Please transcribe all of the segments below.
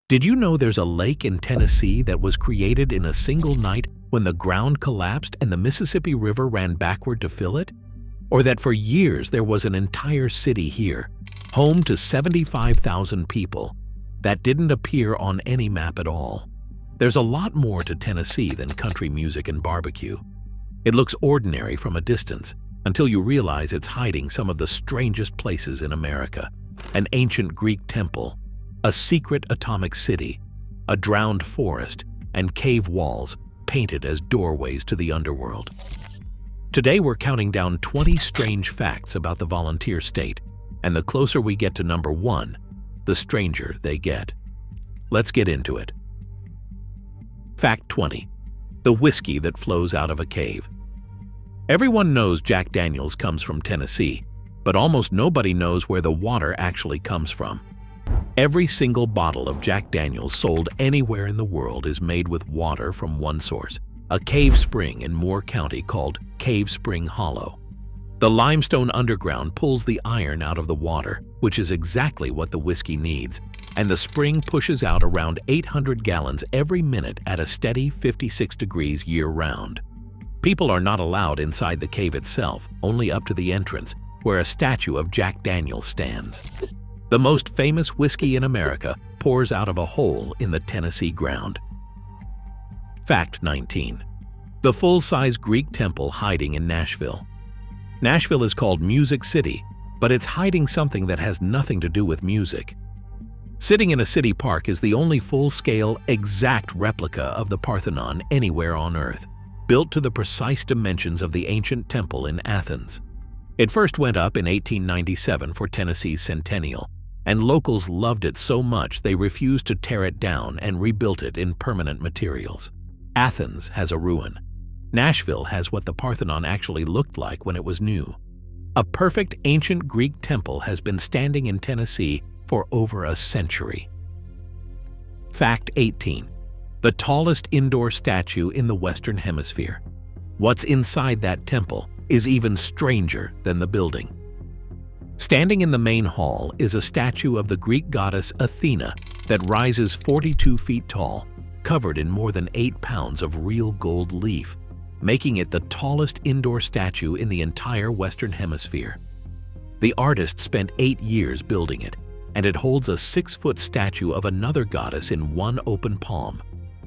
Did you know there's a lake in Tennessee that was created in a single night when the ground collapsed and the Mississippi River ran backward to fill it? Or that for years there was an entire city here, home to 75,000 people, that didn't appear on any map at all? There's a lot more to Tennessee than country music and barbecue. It looks ordinary from a distance until you realize it's hiding some of the strangest places in America: an ancient Greek temple, a secret atomic city, a drowned forest, and cave walls painted as doorways to the underworld. Today we're counting down 20 strange facts about the volunteer state, and the closer we get to number 1, the stranger they get. Let's get into it. Fact 20. The whiskey that flows out of a cave. Everyone knows Jack Daniel's comes from Tennessee, but almost nobody knows where the water actually comes from. Every single bottle of Jack Daniel's sold anywhere in the world is made with water from one source, a cave spring in Moore County called Cave Spring Hollow. The limestone underground pulls the iron out of the water, which is exactly what the whiskey needs, and the spring pushes out around 800 gallons every minute at a steady 56 degrees year-round. People are not allowed inside the cave itself, only up to the entrance, where a statue of Jack Daniel stands. The most famous whiskey in America pours out of a hole in the Tennessee ground. Fact 19. The full-size Greek temple hiding in Nashville. Nashville is called Music City, but it's hiding something that has nothing to do with music. Sitting in a city park is the only full-scale, exact replica of the Parthenon anywhere on Earth, built to the precise dimensions of the ancient temple in Athens. It first went up in 1897 for Tennessee's centennial, and locals loved it so much they refused to tear it down and rebuilt it in permanent materials. Athens has a ruin. Nashville has what the Parthenon actually looked like when it was new. A perfect ancient Greek temple has been standing in Tennessee for over a century. Fact 18. The tallest indoor statue in the Western Hemisphere. What's inside that temple is even stranger than the building. Standing in the main hall is a statue of the Greek goddess Athena that rises 42 feet tall, covered in more than 8 pounds of real gold leaf, making it the tallest indoor statue in the entire Western Hemisphere. The artist spent 8 years building it, and it holds a 6-foot statue of another goddess in one open palm,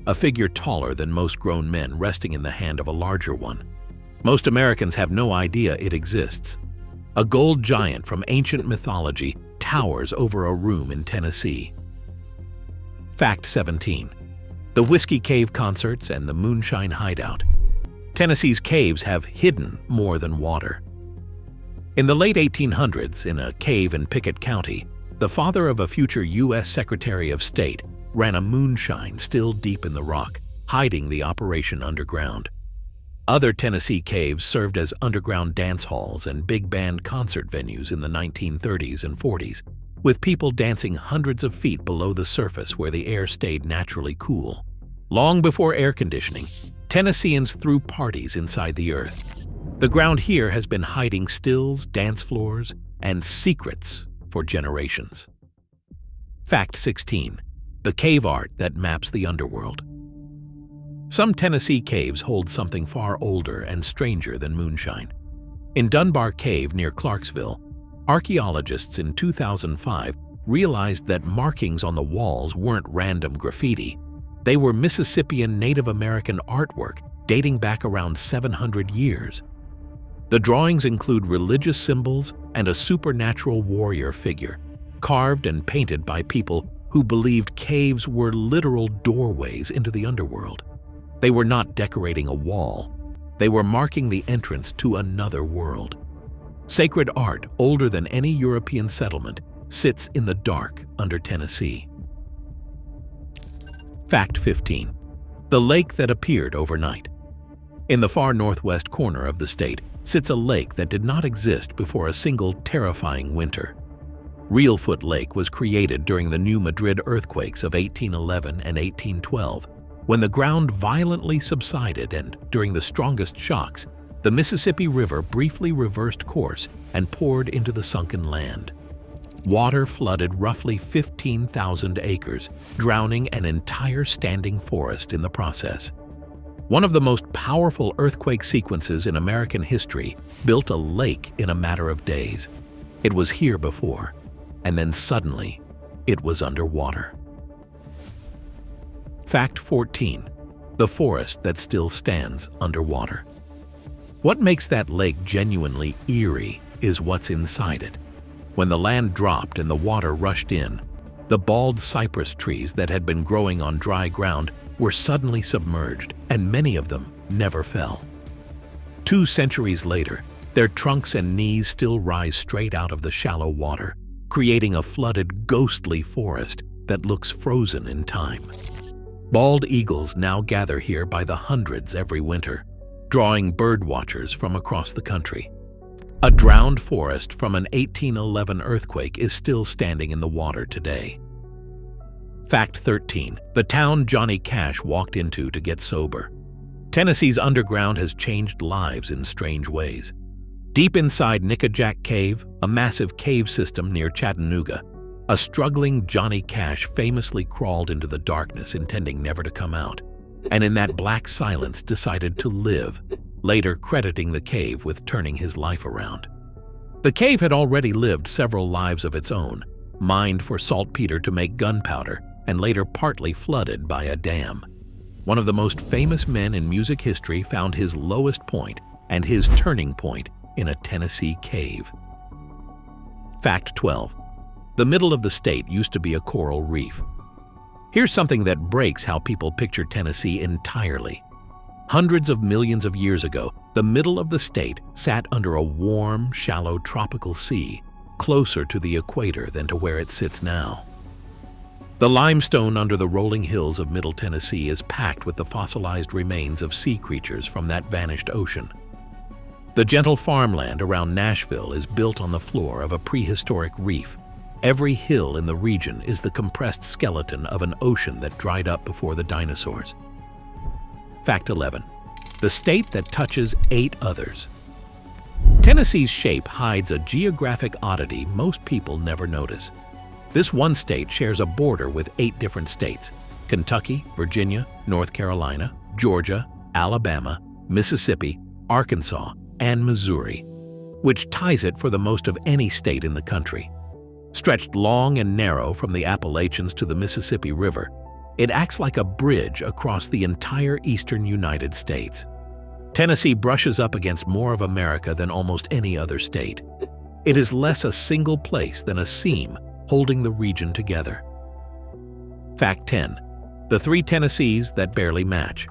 a figure taller than most grown men resting in the hand of a larger one. Most Americans have no idea it exists. A gold giant from ancient mythology towers over a room in Tennessee. Fact 17. The Whiskey Cave Concerts and the Moonshine Hideout. Tennessee's caves have hidden more than water. In the late 1800s, in a cave in Pickett County, the father of a future U.S. Secretary of State ran a moonshine still deep in the rock, hiding the operation underground. Other Tennessee caves served as underground dance halls and big band concert venues in the 1930s and 40s, with people dancing hundreds of feet below the surface where the air stayed naturally cool. Long before air conditioning, Tennesseans threw parties inside the earth. The ground here has been hiding stills, dance floors, and secrets for generations. Fact 16. The cave art that maps the underworld. Some Tennessee caves hold something far older and stranger than moonshine. In Dunbar Cave near Clarksville, archaeologists in 2005 realized that markings on the walls weren't random graffiti. They were Mississippian Native American artwork dating back around 700 years. The drawings include religious symbols and a supernatural warrior figure, carved and painted by people who believed caves were literal doorways into the underworld. They were not decorating a wall. They were marking the entrance to another world. Sacred art, older than any European settlement, sits in the dark under Tennessee. Fact 15. The lake that appeared overnight. In the far northwest corner of the state sits a lake that did not exist before a single terrifying winter. Reelfoot Lake was created during the New Madrid earthquakes of 1811 and 1812, when the ground violently subsided and, during the strongest shocks, the Mississippi River briefly reversed course and poured into the sunken land. Water flooded roughly 15,000 acres, drowning an entire standing forest in the process. One of the most powerful earthquake sequences in American history built a lake in a matter of days. It was here before, and then suddenly, it was underwater. Fact 14. The forest that still stands underwater. What makes that lake genuinely eerie is what's inside it. When the land dropped and the water rushed in, the bald cypress trees that had been growing on dry ground were suddenly submerged, and many of them never fell. 2 centuries later, their trunks and knees still rise straight out of the shallow water, creating a flooded, ghostly forest that looks frozen in time. Bald eagles now gather here by the hundreds every winter, drawing bird watchers from across the country. A drowned forest from an 1811 earthquake is still standing in the water today. Fact 13. The town Johnny Cash walked into to get sober. Tennessee's underground has changed lives in strange ways. Deep inside Nickajack Cave, a massive cave system near Chattanooga, a struggling Johnny Cash famously crawled into the darkness intending never to come out, and in that black silence decided to live, later crediting the cave with turning his life around. The cave had already lived several lives of its own, mined for saltpeter to make gunpowder, and later partly flooded by a dam. One of the most famous men in music history found his lowest point and his turning point in a Tennessee cave. Fact 12. The middle of the state used to be a coral reef. Here's something that breaks how people picture Tennessee entirely. Hundreds of millions of years ago, the middle of the state sat under a warm, shallow tropical sea, closer to the equator than to where it sits now. The limestone under the rolling hills of Middle Tennessee is packed with the fossilized remains of sea creatures from that vanished ocean. The gentle farmland around Nashville is built on the floor of a prehistoric reef. Every hill in the region is the compressed skeleton of an ocean that dried up before the dinosaurs. Fact 11. The state that touches 8 others. Tennessee's shape hides a geographic oddity most people never notice. This one state shares a border with 8 different states: Kentucky, Virginia, North Carolina, Georgia, Alabama, Mississippi, Arkansas, and Missouri, which ties it for the most of any state in the country. Stretched long and narrow from the Appalachians to the Mississippi River, it acts like a bridge across the entire eastern United States. Tennessee brushes up against more of America than almost any other state. It is less a single place than a seam holding the region together. Fact 10. The 3 Tennessees that barely match.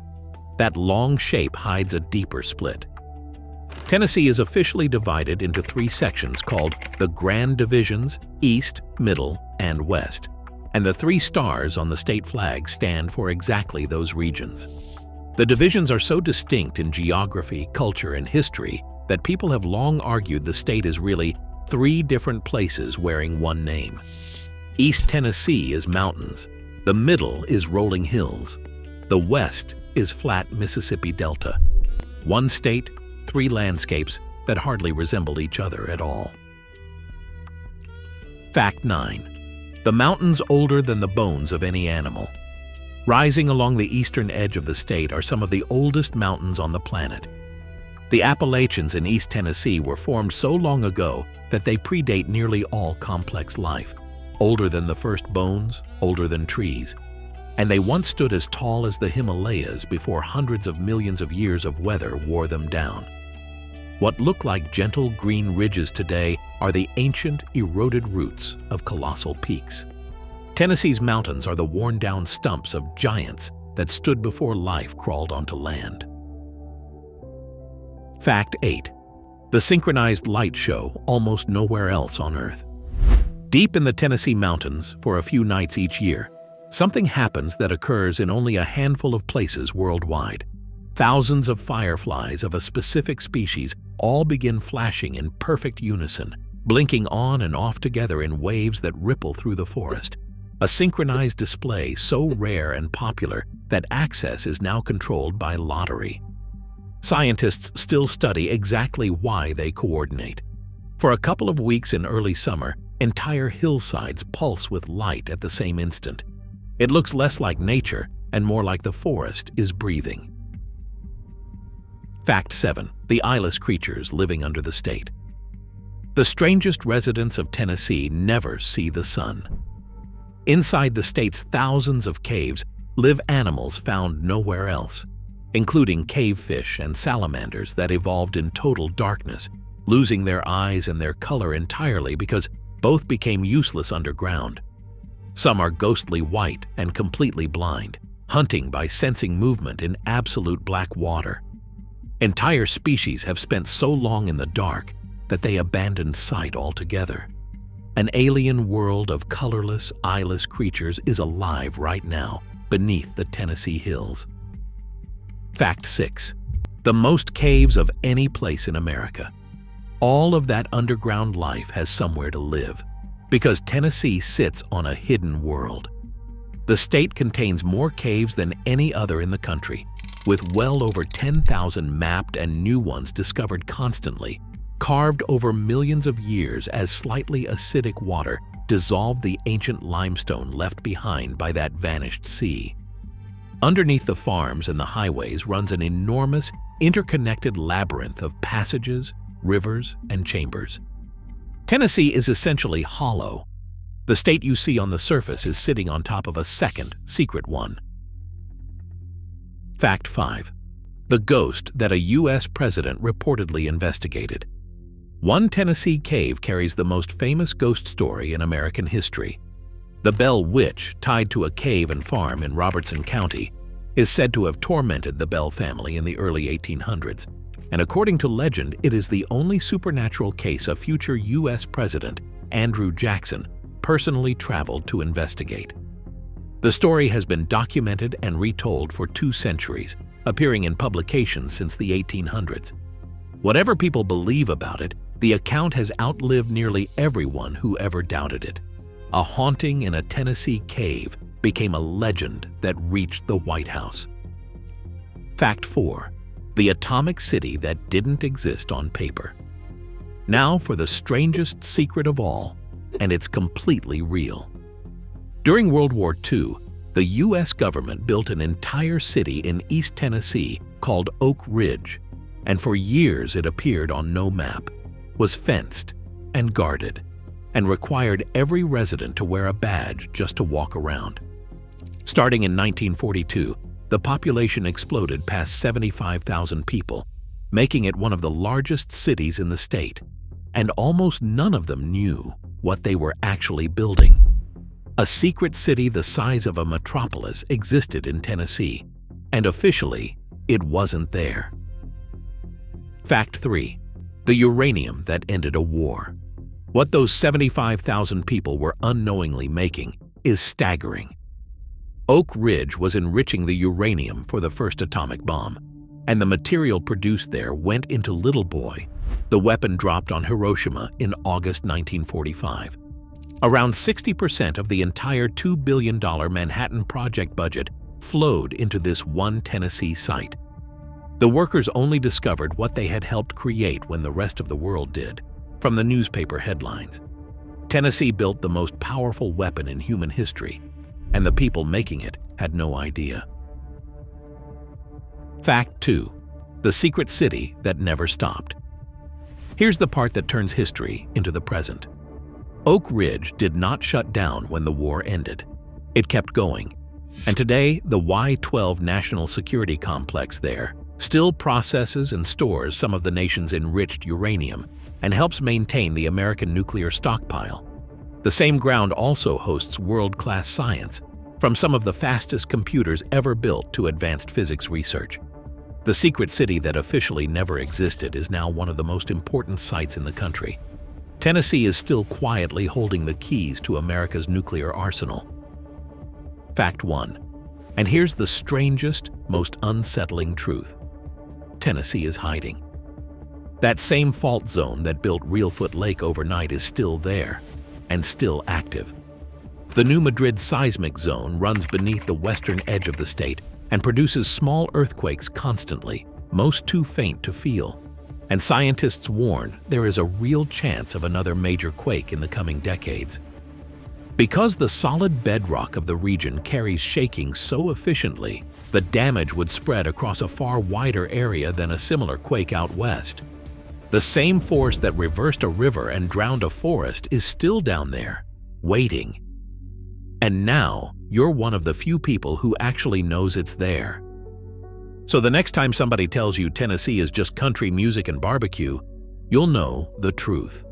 That long shape hides a deeper split. Tennessee is officially divided into 3 sections called the Grand Divisions, East, Middle, and West, and the 3 stars on the state flag stand for exactly those regions. The divisions are so distinct in geography, culture, and history that people have long argued the state is really 3 different places wearing one name. East Tennessee is mountains, the middle is rolling hills, the west is flat Mississippi Delta. One state, 3 landscapes that hardly resemble each other at all. Fact 9. The mountains older than the bones of any animal. Rising along the eastern edge of the state are some of the oldest mountains on the planet. The Appalachians in East Tennessee were formed so long ago that they predate nearly all complex life, older than the first bones, older than trees, and they once stood as tall as the Himalayas before hundreds of millions of years of weather wore them down. What look like gentle green ridges today are the ancient, eroded roots of colossal peaks. Tennessee's mountains are the worn-down stumps of giants that stood before life crawled onto land. Fact 8. The synchronized light show almost nowhere else on Earth. Deep in the Tennessee mountains, for a few nights each year, something happens that occurs in only a handful of places worldwide. Thousands of fireflies of a specific species all begin flashing in perfect unison, blinking on and off together in waves that ripple through the forest. A synchronized display so rare and popular that access is now controlled by lottery. Scientists still study exactly why they coordinate. For a couple of weeks in early summer, Entire hillsides pulse with light at the same instant. It looks less like nature and more like the forest is breathing. Fact 7. The eyeless creatures living under the state. The strangest residents of Tennessee never see the sun. Inside the state's thousands of caves live animals found nowhere else, including cave fish and salamanders that evolved in total darkness, losing their eyes and their color entirely because both became useless underground. Some are ghostly white and completely blind, hunting by sensing movement in absolute black water. Entire species have spent so long in the dark that they abandoned sight altogether. An alien world of colorless, eyeless creatures is alive right now beneath the Tennessee hills. Fact 6. The most caves of any place in America. All of that underground life has somewhere to live, because Tennessee sits on a hidden world. The state contains more caves than any other in the country, with well over 10,000 mapped and new ones discovered constantly, carved over millions of years as slightly acidic water dissolved the ancient limestone left behind by that vanished sea. Underneath the farms and the highways runs an enormous, interconnected labyrinth of passages, rivers, and chambers. Tennessee is essentially hollow. The state you see on the surface is sitting on top of a second, secret one. Fact 5. The ghost that a U.S. president reportedly investigated. One Tennessee cave carries the most famous ghost story in American history. The Bell Witch, tied to a cave and farm in Robertson County, is said to have tormented the Bell family in the early 1800s, and according to legend, it is the only supernatural case a future U.S. President, Andrew Jackson, personally traveled to investigate. The story has been documented and retold for 2 centuries, appearing in publications since the 1800s. Whatever people believe about it, the account has outlived nearly everyone who ever doubted it. A haunting in a Tennessee cave became a legend that reached the White House. Fact 4. The atomic city that didn't exist on paper. Now for the strangest secret of all, and it's completely real. During World War II, the U.S. government built an entire city in East Tennessee called Oak Ridge, and for years it appeared on no map, was fenced and guarded, and required every resident to wear a badge just to walk around. Starting in 1942, the population exploded past 75,000 people, making it one of the largest cities in the state, and almost none of them knew what they were actually building. A secret city the size of a metropolis existed in Tennessee, and officially, it wasn't there. Fact 3. The uranium that ended a war. What those 75,000 people were unknowingly making is staggering. Oak Ridge was enriching the uranium for the first atomic bomb, and the material produced there went into Little Boy, the weapon dropped on Hiroshima in August 1945. Around 60% of the entire $2 billion Manhattan Project budget flowed into this one Tennessee site. The workers only discovered what they had helped create when the rest of the world did, from the newspaper headlines. Tennessee built the most powerful weapon in human history, and the people making it had no idea. Fact 2. The secret city that never stopped. Here's the part that turns history into the present. Oak Ridge did not shut down when the war ended. It kept going, and today the Y-12 National Security Complex there still processes and stores some of the nation's enriched uranium and helps maintain the American nuclear stockpile. The same ground also hosts world-class science, from some of the fastest computers ever built to advanced physics research. The secret city that officially never existed is now one of the most important sites in the country. Tennessee is still quietly holding the keys to America's nuclear arsenal. Fact 1. And here's the strangest, most unsettling truth. Tennessee is hiding. That same fault zone that built Reelfoot Lake overnight is still there, and still active. The New Madrid seismic zone runs beneath the western edge of the state and produces small earthquakes constantly, most too faint to feel. And scientists warn there is a real chance of another major quake in the coming decades. Because the solid bedrock of the region carries shaking so efficiently, the damage would spread across a far wider area than a similar quake out west. The same force that reversed a river and drowned a forest is still down there, waiting. And now, you're one of the few people who actually knows it's there. So the next time somebody tells you Tennessee is just country music and barbecue, you'll know the truth.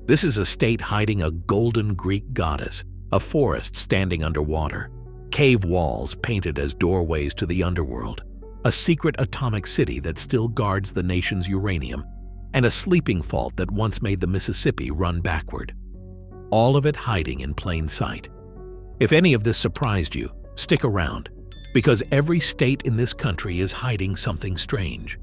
This is a state hiding a golden Greek goddess, a forest standing underwater, cave walls painted as doorways to the underworld, a secret atomic city that still guards the nation's uranium, and a sleeping fault that once made the Mississippi run backward. All of it hiding in plain sight. If any of this surprised you, stick around, because every state in this country is hiding something strange.